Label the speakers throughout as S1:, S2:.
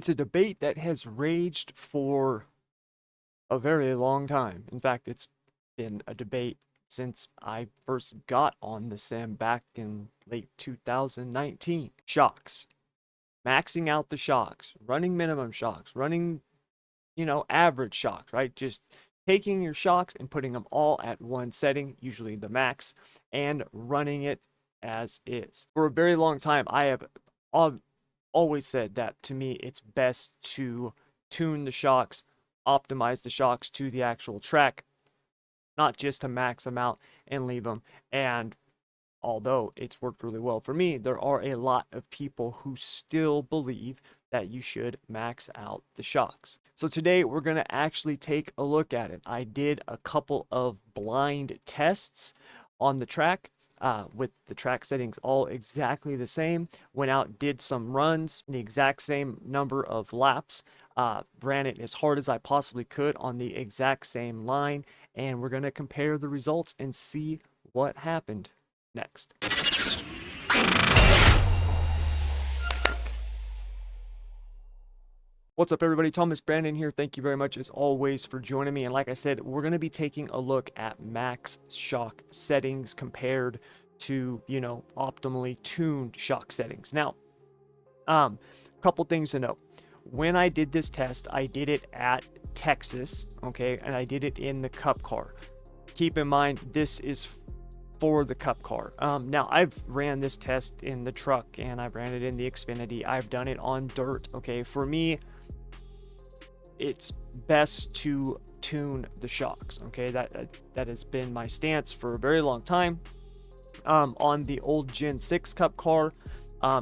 S1: It's a debate that has raged for a very long time. In fact, it's been a debate since I first got on the sim back in late 2019. Shocks. Maxing out the shocks, running minimum shocks, running, average shocks, right? Just taking your shocks and putting them all at one setting, usually the max, and running it as is. For a very long time, I have always said that to me, it's best to tune the shocks, optimize the shocks to the actual track, not just to max them out and leave them. And although it's worked really well for me, there are a lot of people who still believe that you should max out the shocks. So today we're going to actually take a look at it. I did a couple of blind tests on the track with the track settings all exactly the same. Went out, did some runs, the exact same number of laps, ran it as hard as I possibly could on the exact same line, and we're going to compare the results and see what happened next. What's up, everybody? Thomas Brandon here. Thank you very much, as always, for joining me. And like I said, we're going to be taking a look at max shock settings compared to, optimally tuned shock settings. Now, a couple things to note. When I did this test, I did it at Texas, okay, and I did it in the Cup car. Keep in mind, this is for the Cup car. Now, I've ran this test in the truck and I've ran it in the Xfinity. I've done it on dirt, okay? For me, it's best to tune the shocks, okay? That has been my stance for a very long time. On the old Gen 6 Cup car,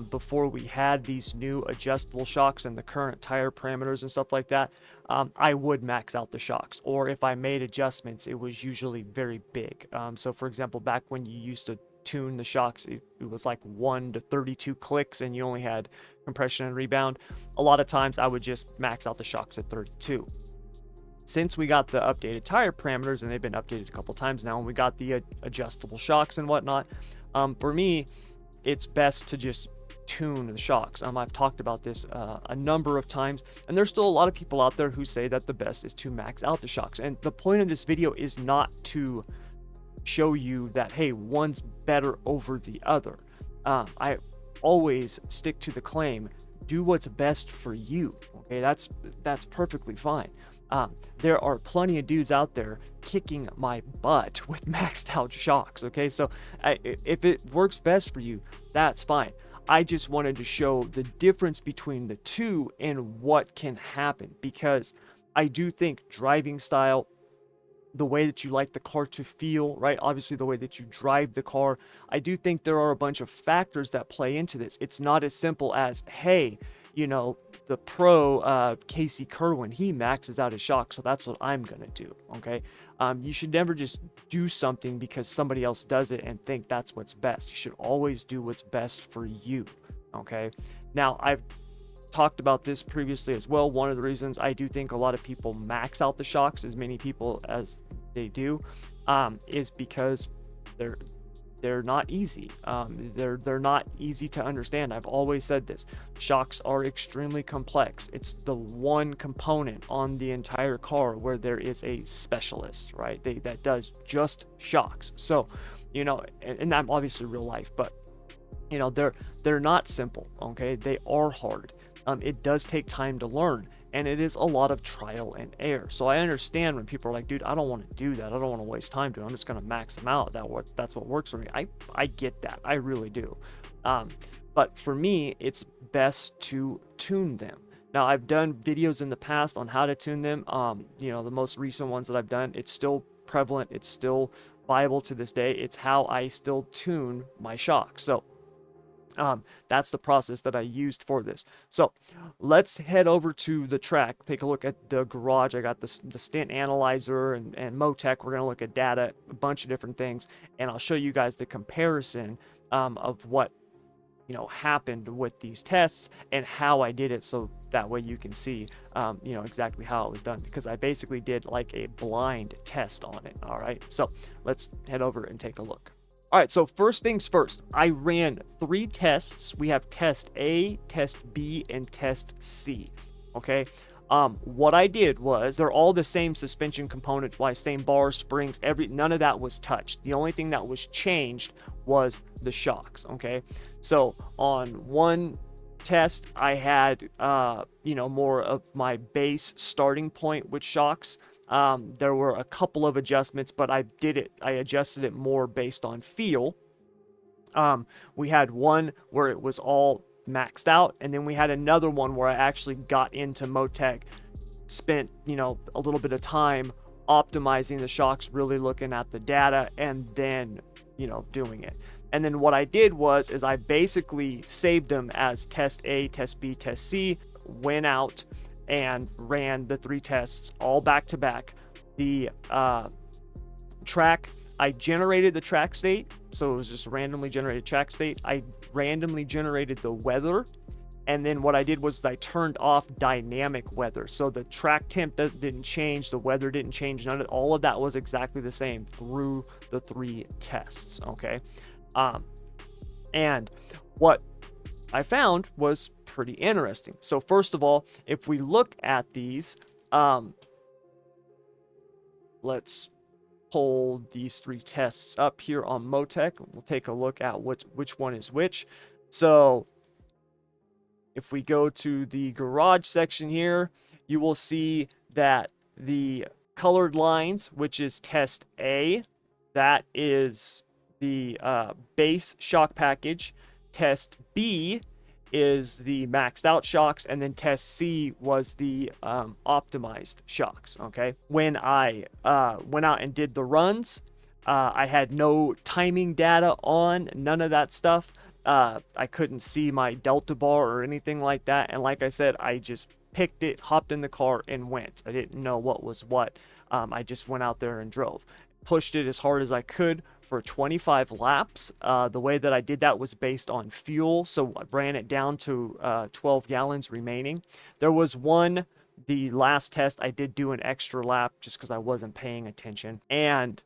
S1: before we had these new adjustable shocks and the current tire parameters and stuff like that, I would max out the shocks. Or if I made adjustments, it was usually very big. So for example, back when you used to tune the shocks, it was like 1 to 32 clicks and you only had compression and rebound. A lot of times I would just max out the shocks at 32. Since we got the updated tire parameters, and they've been updated a couple times now, and we got the adjustable shocks and whatnot, for me, it's best to just tune the shocks. I've talked about this a number of times, and there's still a lot of people out there who say that the best is to max out the shocks. And the point of this video is not to show you that, hey, one's better over the other. I always stick to the claim, do what's best for you. Okay, that's perfectly fine. There are plenty of dudes out there kicking my butt with maxed out shocks. Okay, so if it works best for you, that's fine. I just wanted to show the difference between the two and what can happen, because I do think driving style, the way that you like the car to feel, right? Obviously, the way that you drive the car. I do think there are a bunch of factors that play into this. It's not as simple as, hey, the pro Casey Kerwin, he maxes out his shock, so that's what I'm going to do, okay? You should never just do something because somebody else does it and think that's what's best. You should always do what's best for you, okay? Now, I've talked about this previously as well. One of the reasons I do think a lot of people max out the shocks, as many people as they do, is because they're not easy. They're not easy to understand. I've always said this. Shocks are extremely complex. It's the one component on the entire car where there is a specialist, right? That does just shocks. So, and I'm obviously real life, but they're not simple, okay? They are hard. It does take time to learn, and it is a lot of trial and error. So I understand when people are like, dude, I don't want to do that. I don't want to waste time doing it. I'm just going to max them out. That's what works for me. I get that. I really do. But for me, it's best to tune them. Now, I've done videos in the past on how to tune them. The most recent ones that I've done, it's still prevalent. It's still viable to this day. It's how I still tune my shocks. So that's the process that I used for this. So let's head over to the track, take a look at the garage. I got the stint analyzer and Motec. We're going to look at data, a bunch of different things, and I'll show you guys the comparison of what happened with these tests and how I did it, so that way you can see exactly how it was done, because I basically did like a blind test on it. All right, so let's head over and take a look. All right, so first things first, I ran 3 tests. We have test A, test B, and test C. Okay. What I did was they're all the same suspension components, same bars, springs, none of that was touched. The only thing that was changed was the shocks. Okay. So on one test, I had, more of my base starting point with shocks. There were a couple of adjustments, but I adjusted it more based on feel. We had one where it was all maxed out, and then we had another one where I actually got into Motec, spent a little bit of time optimizing the shocks, really looking at the data, and then doing it. And then what I did was I basically saved them as test A, test B, test C, went out and ran the 3 tests all back to back. The track, I generated the track state, so it was just a randomly generated track state. I randomly generated the weather, and then what I did was I turned off dynamic weather. So the track temp didn't change, the weather didn't change, all of that was exactly the same through the 3 tests, okay? And what I found was pretty interesting. So first of all, if we look at these, let's pull these 3 tests up here on Motec. We'll take a look at which one is which. So if we go to the garage section here, you will see that the colored lines, which is test A, that is the base shock package. Test B is the maxed out shocks, and then test C was the optimized shocks. Okay, when I went out and did the runs, I had no timing data on, none of that stuff. I couldn't see my delta bar or anything like that, and like I said, I just picked it, hopped in the car, and went. I didn't know what was what. I just went out there and drove, pushed it as hard as I could for 25 laps. The way that I did that was based on fuel, so I ran it down to 12 gallons remaining. There was the last test, I did do an extra lap just because I wasn't paying attention, and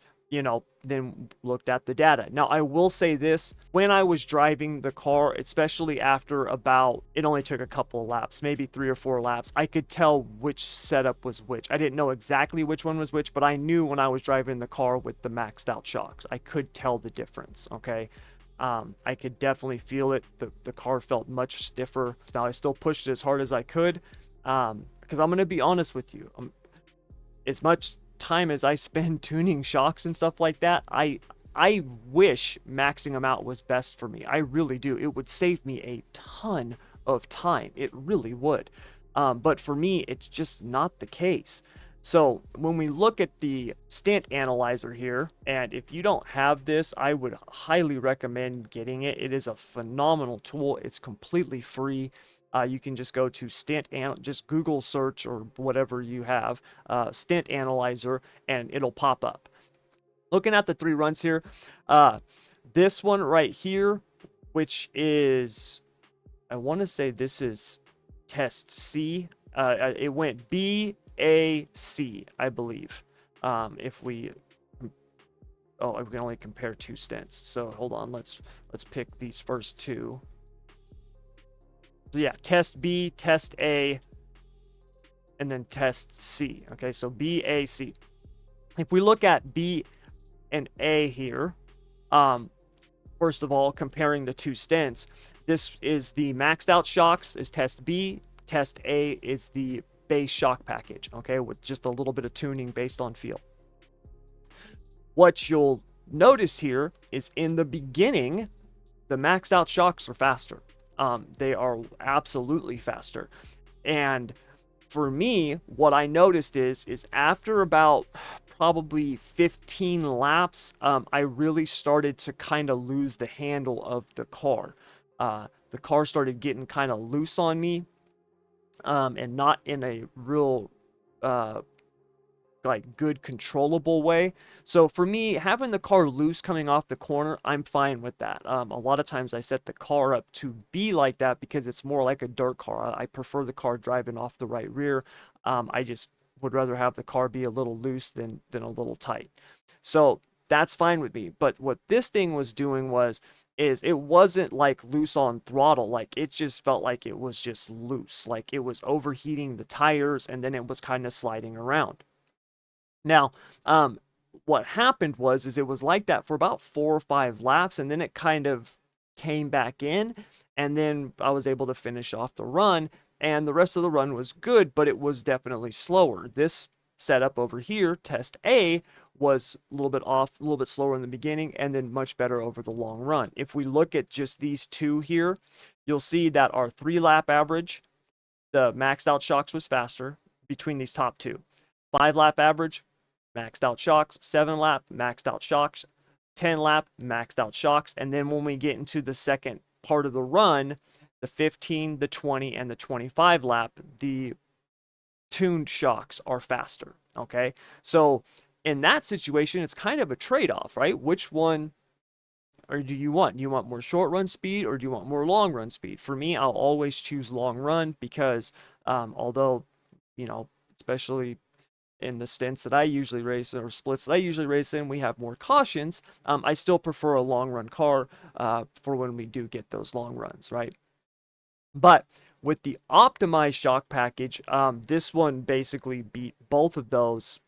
S1: then looked at the data. Now, I will say this, when I was driving the car, especially after it only took a couple of laps, maybe 3 or 4 laps, I could tell which setup was which. I didn't know exactly which one was which, but I knew when I was driving the car with the maxed out shocks. I could tell the difference, okay? I could definitely feel it. The car felt much stiffer. Now, I still pushed it as hard as I could, because I'm going to be honest with you. As much time as I spend tuning shocks and stuff like that, I wish maxing them out was best for me. I really do. It would save me a ton of time. It really would. But for me, it's just not the case. So when we look at the stint analyzer here, and if you don't have this, I would highly recommend getting it. It is a phenomenal tool. It's completely free. You can just go to just Google search or whatever you have, stint analyzer, and it'll pop up. Looking at the 3 runs here, this one right here, which is, I want to say this is test C. It went B, A, C, I believe. If we can only compare 2 stints. So hold on, let's pick these first 2. So yeah, test B, test A, and then test C. Okay, so B, A, C. If we look at B and A here, first of all, comparing the 2 stints, this is the maxed out shocks is test B, test A is the base shock package, okay, with just a little bit of tuning based on feel. What you'll notice here is in the beginning, the maxed out shocks are faster. They are absolutely faster. And for me, what I noticed is after about probably 15 laps, I really started to kind of lose the handle of the car. The car started getting kind of loose on me, and not in a real good controllable way. So for me, having the car loose coming off the corner, I'm fine with that. A lot of times I set the car up to be like that because it's more like a dirt car. I prefer the car driving off the right rear. I just would rather have the car be a little loose than a little tight. So that's fine with me. But what this thing was doing is it wasn't like loose on throttle. Like it just felt like it was just loose. Like it was overheating the tires and then it was kind of sliding around. Now, what happened is it was like that for about 4 or 5 laps, and then it kind of came back in, and then I was able to finish off the run, and the rest of the run was good, but it was definitely slower. This setup over here, test A, was a little bit off, a little bit slower in the beginning, and then much better over the long run. If we look at just these two here, you'll see that our 3-lap average, the maxed out shocks was faster between these top two. 5-lap average, maxed out shocks. 7-lap, maxed out shocks. 10-lap, maxed out shocks. And then when we get into the second part of the run, the 15, the 20, and the 25 lap, the tuned shocks are faster. Okay, so in that situation, it's kind of a trade-off, right? Which one or do you want? Do you want more short run speed or do you want more long run speed? For me, I'll always choose long run because although, especially in the stints that I usually race or splits that I usually race in, we have more cautions. I still prefer a long run car for when we do get those long runs, right? But with the optimized shock package, this one basically beat both of those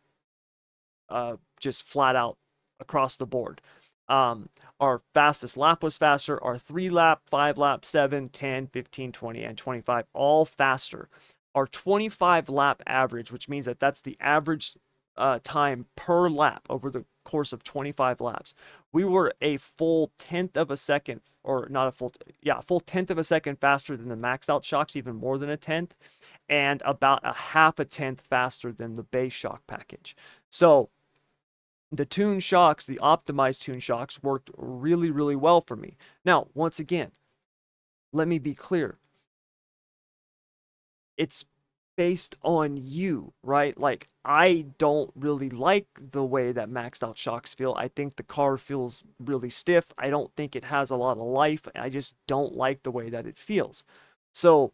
S1: just flat out across the board. Our fastest lap was faster. Our 3-lap, 5-lap, 7, 10, 15, 20, and 25, all faster. Our 25 lap average, which means that that's the average time per lap over the course of 25 laps. We were a full 10th of a second, or not a full 10th of a second faster than the maxed out shocks, even more than a 10th, and about a half a 10th faster than the base shock package. So the tune shocks, the optimized tune shocks, worked really, really well for me. Now, once again, let me be clear. It's based on you, right? Like, I don't really like the way that maxed out shocks feel. I think the car feels really stiff. I don't think it has a lot of life. I just don't like the way that it feels. So,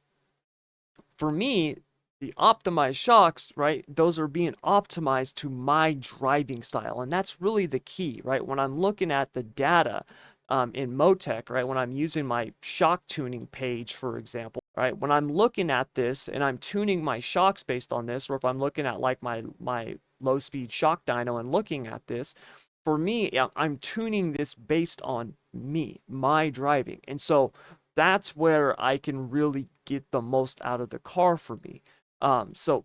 S1: for me, the optimized shocks, right? Those are being optimized to my driving style. And that's really the key, right? When I'm looking at the data in Motec, right? When I'm using my shock tuning page, for example, right? When I'm looking at this and I'm tuning my shocks based on this, or if I'm looking at like my low speed shock dyno and looking at this, for me, I'm tuning this based on me, my driving. And so that's where I can really get the most out of the car for me. So,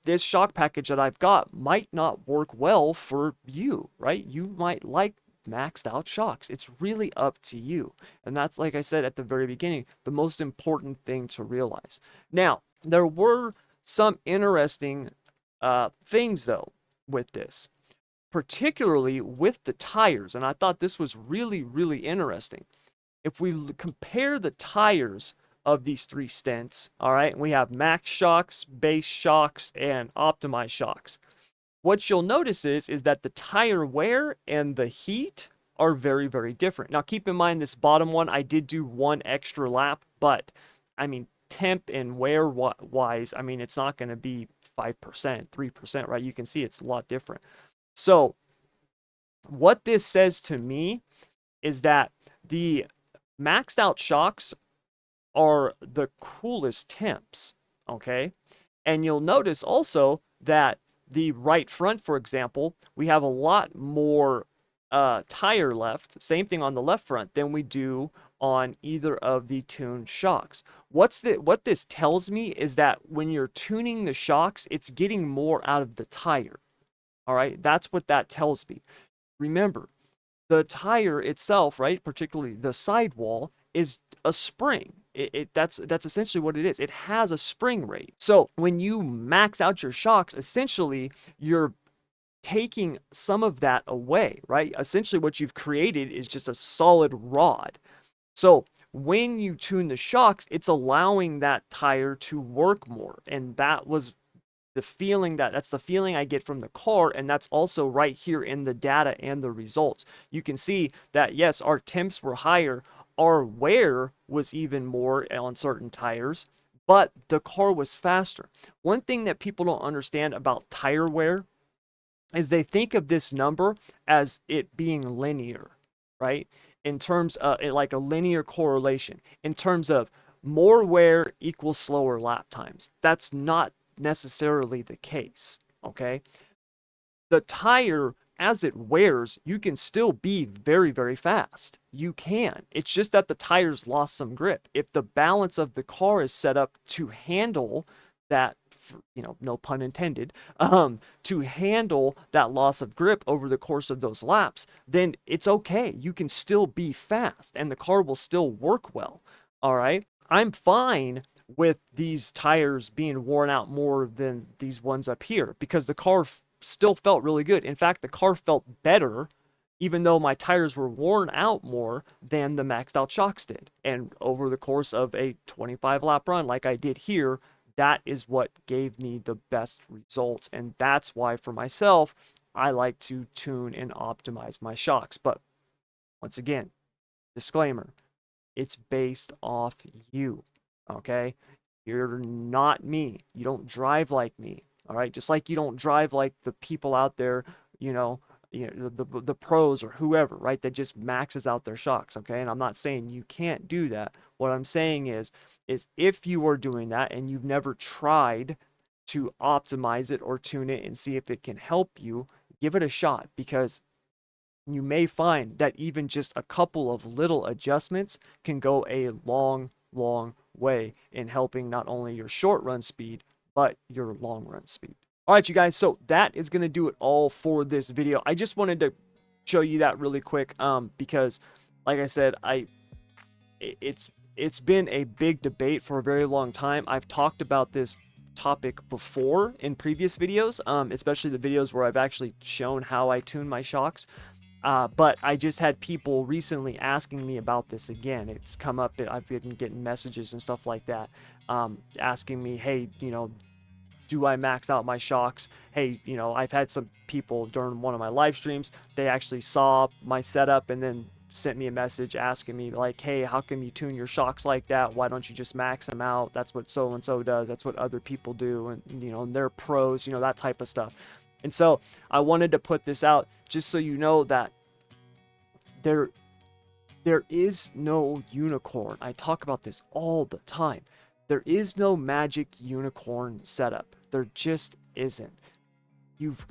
S1: this shock package that I've got might not work well for you, right? You might like maxed out shocks. It's really up to you. And that's, like I said at the very beginning, the most important thing to realize. Now, there were some interesting things, though, with this, particularly with the tires. And I thought this was really, really interesting. If we compare the tires of these 3 stints, all right, we have max shocks, base shocks, and optimized shocks. What you'll notice is that the tire wear and the heat are very, very different. Now, keep in mind this bottom one, I did do 1 extra lap, but I mean, temp and wear wise, I mean, it's not going to be 5%, 3%, right? You can see it's a lot different. So what this says to me is that the maxed out shocks are the coolest temps, okay? And you'll notice also that the right front, for example, we have a lot more tire left, same thing on the left front, than we do on either of the tuned shocks. What this tells me is that when you're tuning the shocks, it's getting more out of the tire. All right, that's what that tells me. Remember, the tire itself, right, particularly the sidewall, is a spring. That's essentially what it is. It has a spring rate. So when you max out your shocks, essentially you're taking some of that away, right? Essentially what you've created is just a solid rod. So when you tune the shocks, it's allowing that tire to work more. And that was the feeling that's the feeling I get from the car, and that's also right here in the data and the results. You can see that yes, our temps were higher, our wear was even more on certain tires, but the car was faster. One thing that people don't understand about tire wear is they think of this number as it being linear, right? In terms of like a linear correlation, in terms of more wear equals slower lap times. That's not necessarily the case, okay? The tire, as it wears, you can still be very, very fast. You can. It's just that the tires lost some grip. If the balance of the car is set up to handle that, no pun intended, to handle that loss of grip over the course of those laps, then it's okay. You can still be fast and the car will still work well. All right. I'm fine with these tires being worn out more than these ones up here because the car still felt really good. In fact, the car felt better even though my tires were worn out more than the maxed out shocks did. And over the course of a 25 lap run like I did here, that is what gave me the best results. And that's why for myself, I like to tune and optimize my shocks. But once again, disclaimer, it's based off you, okay? You're not me. You don't drive like me, all right? Just like you don't drive like the people out there, the pros or whoever, right? That just maxes out their shocks, okay? And I'm not saying you can't do that. What I'm saying is if you are doing that and you've never tried to optimize it or tune it and see if it can help you, give it a shot because you may find that even just a couple of little adjustments can go a long, long way in helping not only your short run speed, but your long run speed. All right, you guys, so that is going to do it all for this video. I just wanted to show you that really quick because, like I said, it's been a big debate for a very long time. I've talked about this topic before in previous videos, especially the videos where I've actually shown how I tune my shocks. But I just had people recently asking me about this again. It's come up, I've been getting messages and stuff like that, asking me, hey, do I max out my shocks? Hey, I've had some people during one of my live streams, they actually saw my setup and then sent me a message asking me like, hey, how come you tune your shocks like that? Why don't you just max them out? That's what so-and-so does. That's what other people do. And, they're pros, that type of stuff. And so I wanted to put this out just so you know that there is no unicorn. I talk about this all the time. There is no magic unicorn setup. There just isn't.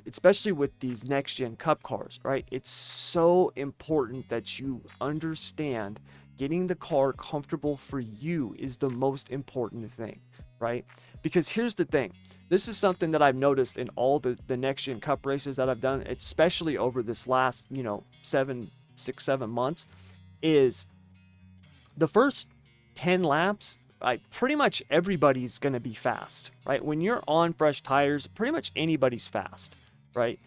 S1: Especially with these next gen cup cars, right? It's so important that you understand getting the car comfortable for you is the most important thing, right? Because here's the thing. This is something that I've noticed in all the next gen cup races that I've done, especially over this last, 7 months, is the first 10 laps, pretty much everybody's going to be fast, right? When you're on fresh tires, pretty much anybody's fast, right?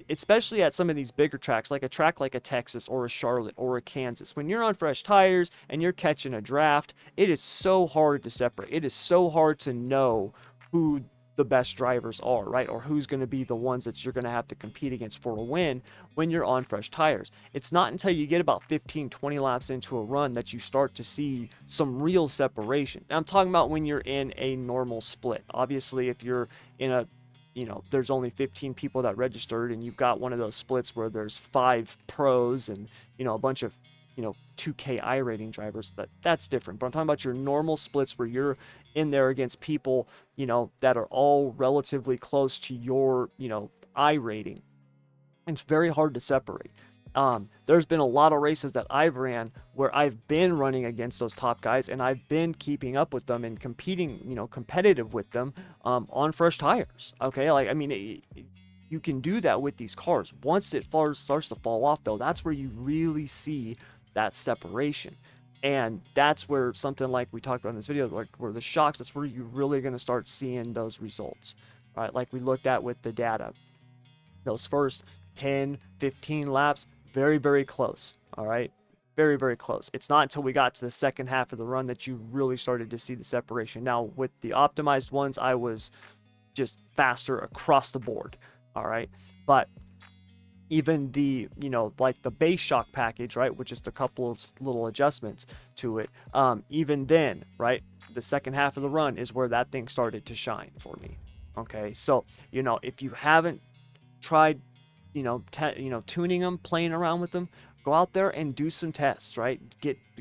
S1: Especially at some of these bigger tracks, like a track like a Texas or a Charlotte or a Kansas. When you're on fresh tires and you're catching a draft, it is so hard to separate. It is so hard to know who the best drivers are, right? Or who's going to be the ones that you're going to have to compete against for a win when you're on fresh tires. It's not until you get about 15, 20 laps into a run that you start to see some real separation. And I'm talking about when you're in a normal split. Obviously, if you're in a there's only 15 people that registered and you've got one of those splits where there's 5 pros and, a bunch of, 2K iRating drivers, that's different. But I'm talking about your normal splits where you're in there against people, that are all relatively close to your, iRating. It's very hard to separate. There's been a lot of races that I've ran where I've been running against those top guys and I've been keeping up with them and competing, competitive with them on fresh tires. Okay, you can do that with these cars. Once it starts to fall off, though, that's where you really see that separation. And that's where something like we talked about in this video, like where the shocks, that's where you're really going to start seeing those results, right? Like we looked at with the data. Those first 10, 15 laps, very, very close, all right? Very, very close. It's not until we got to the second half of the run that you really started to see the separation. Now, with the optimized ones, I was just faster across the board, all right? But even the, like the base shock package, right, with just a couple of little adjustments to it, even then, right, the second half of the run is where that thing started to shine for me. Okay, so, if you haven't tried tuning them, playing around with them, go out there and do some tests, right?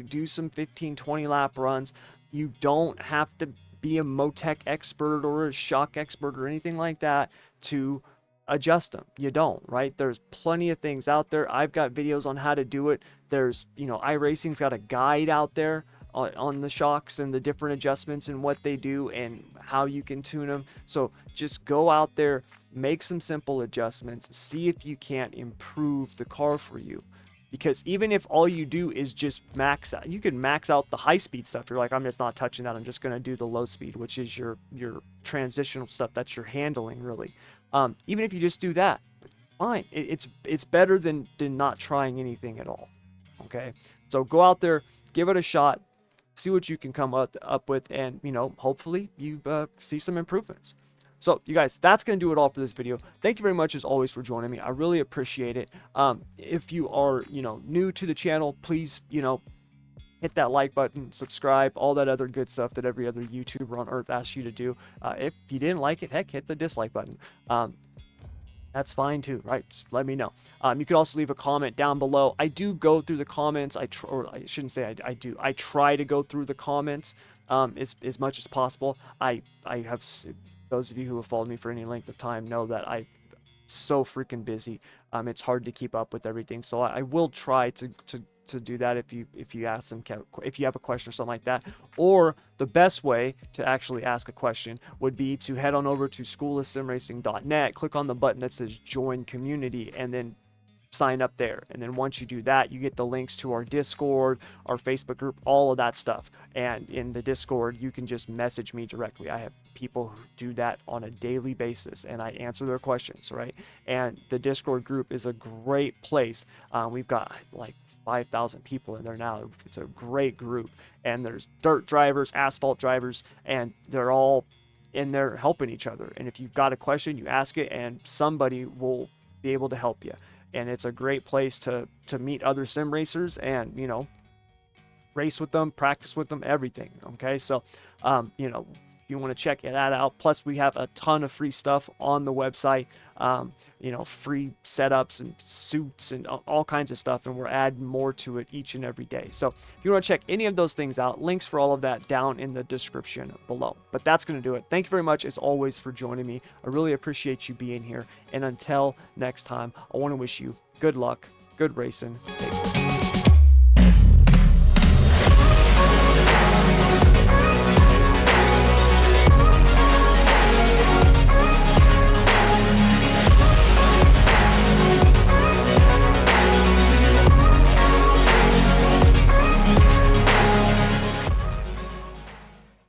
S1: Do some 15, 20 lap runs. You don't have to be a Motec expert or a shock expert or anything like that to adjust them. You don't, right? There's plenty of things out there. I've got videos on how to do it. There's, iRacing's got a guide out there on the shocks and the different adjustments and what they do and how you can tune them. So just go out there, make some simple adjustments, see if you can't improve the car for you. Because even if all you do is just max out, you can max out the high speed stuff. You're like, I'm just not touching that. I'm just going to do the low speed, which is your transitional stuff. That's your handling, really. Even if you just do that, fine. It's better than not trying anything at all. Okay, so go out there, give it a shot, see what you can come up with, and hopefully you see some improvements. So you guys, that's going to do it all for this video. Thank you very much as always for joining me. I really appreciate it. If you are, new to the channel, please, hit that like button, subscribe, all that other good stuff that every other YouTuber on earth asks you to do. If you didn't like it, heck, hit the dislike button. That's fine too, right? Just let me know. You could also leave a comment down below. I do go through the comments. I try to go through the comments as much as possible. I have, those of you who have followed me for any length of time know that I'm so freaking busy. It's hard to keep up with everything. So I will try to do that if you ask them, if you have a question or something like that. Or the best way to actually ask a question would be to head on over to schoolofsimracing.net, click on the button that says join community, and then sign up there. And then once you do that, you get the links to our Discord, our Facebook group, all of that stuff. And in the Discord, you can just message me directly. I have people who do that on a daily basis, and I answer their questions, right? And the Discord group is a great place. We've got like 5,000 people in there now. It's a great group, and there's dirt drivers, asphalt drivers, and they're all in there helping each other. And if you've got a question, you ask it, and somebody will be able to help you. And it's a great place to meet other sim racers and, race with them, practice with them, everything. Okay, so, if you want to check that out. Plus, we have a ton of free stuff on the website, free setups and suits and all kinds of stuff. And we're adding more to it each and every day. So if you want to check any of those things out, links for all of that down in the description below. But that's going to do it. Thank you very much, as always, for joining me. I really appreciate you being here. And until next time, I want to wish you good luck, good racing. Take care.